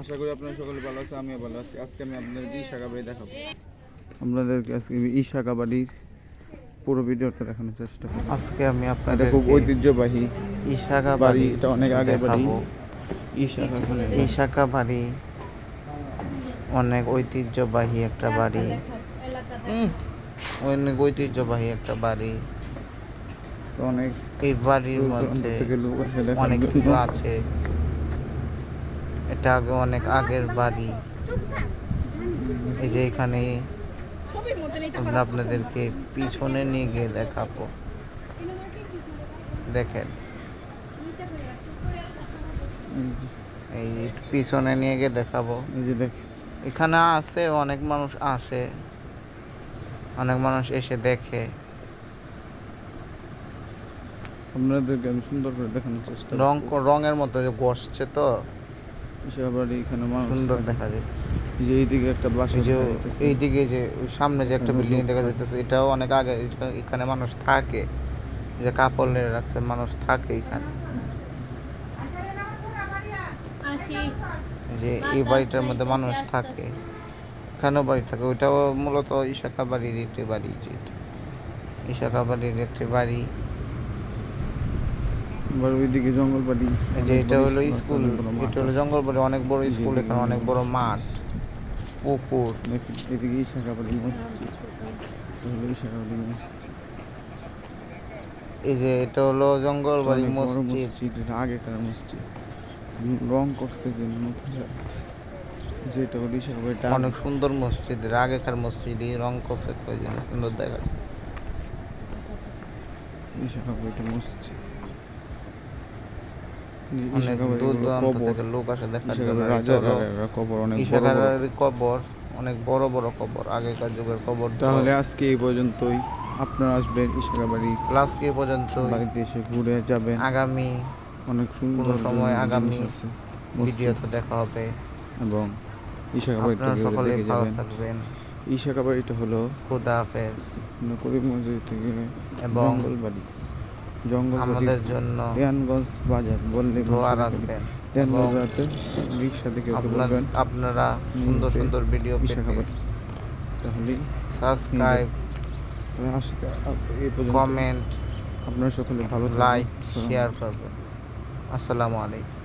আশা করি আপনারা সকলে ভালো আছে, আমিও ভালো আছি। আজকে আমি আপনাদেরকে ইশাকা বাড়ি দেখাবো। আপনাদেরকে আজকে ইশাকা বাড়ির পুরো ভিডিওটা দেখানোর চেষ্টা করব। আজকে আমি এটা আপনাদের খুব ঐতিহ্যবাহী ইশাকা বাড়ি, বাড়ি এটা অনেক আগে বাড়ি। দেখাবো। ইশাকা বাড়ি অনেক ঐতিহ্যবাহী একটা বাড়ি। অনেক ঐতিহ্যবাহী একটা বাড়ি। অনেক এই বাড়ির মধ্যে অনেক কিছু আছে। এটা আগে অনেক আগের বাড়ি। এই যে এখানে আপনাদেরকে পিছনে নিয়ে গিয়ে দেখাবো। দেখেন, এই পিছনে নিয়ে গিয়ে দেখাবো। এই যে দেখেন, এখানে আসে অনেক মানুষ, আসে অনেক মানুষ এসে দেখে। আপনাদেরকে আমি সুন্দর করে দেখানোর চেষ্টা রঙের মতো যে গসছে তো ইশাকা বাড়ি, এখানে মানুষ সুন্দর থাকে। দেখা যাইতেছে। এই যে এইদিকে একটা বাসা, এই যে এইদিকে যে সামনে যে একটা বিল্ডিং দেখা যাইতেছে, এটাও অনেক আগে। এখানে মানুষ থাকে, যে কাপড় নিয়ে রাখছে, মানুষ থাকে এখানে। যে এই বাড়িটার মধ্যে মানুষ থাকে, এখানেও বাড়ি থাকে। ওইটাও মূলত ইশাকা বাড়ির একটি বাড়ি। যেটা ইশাকা বাড়ির একটি বাড়ি। ওইদিকে জঙ্গল বাড়ি। যে এটা হলো স্কুল, এটা হলো জঙ্গল বাড়ি, অনেক বড় স্কুল। এখানে অনেক বড় মাঠ, পুকুর। এদিকে ইশাকা বাড়ি মসজিদ। ইশাকা বাড়ি মসজিদ। এই যে এটা হলো জঙ্গল বাড়ি মসজিদ। এটা আগেকার মসজিদ, রং করছে যে যেটা হলো ইশাকা বাড়িটা অনেক সুন্দর মসজিদ, আগেকার মসজিদ রং করছে, তো ওই জন্য সুন্দর দেখা যায়। ইশাকা বাড়িটা মসজিদ। অনেক দূর দূরান্ত থেকে লোক আসে দেখার জন্য। ইশাকার কবর অনেক বড় বড় কবর, আগেকার যুগের কবর। তাহলে আজকে এই পর্যন্তই। আপনারা আসবেন ইশাকা বাড়ি, আজকে এই পর্যন্ত। বাড়িতে এসে ঘুরে যাবেন। আগামী অনেক সুন্দর সময় আগামী ভিডিওতে দেখা হবে। এবং ইশাকা বাড়িটা সকলে দেখে ভালো যাবেন। থাকবেন। ইশাকা বাড়িটা হলো খুদা হাফেজ। করিম মসজিদ থেকে এবং জঙ্গল বাড়ি, জঙ্গল আমাদের জন্য দেয়ানগঞ্জ বাজার বললে দোয়া রাখবেন। রিক্সা থেকে আপনারা সুন্দর সুন্দর ভিডিও পেতে তাহলে সাবস্ক্রাইব, কমেন্ট, আপনারা সকলে ভালো, লাইক, শেয়ার করবেন। আসসালামু আলাইকুম।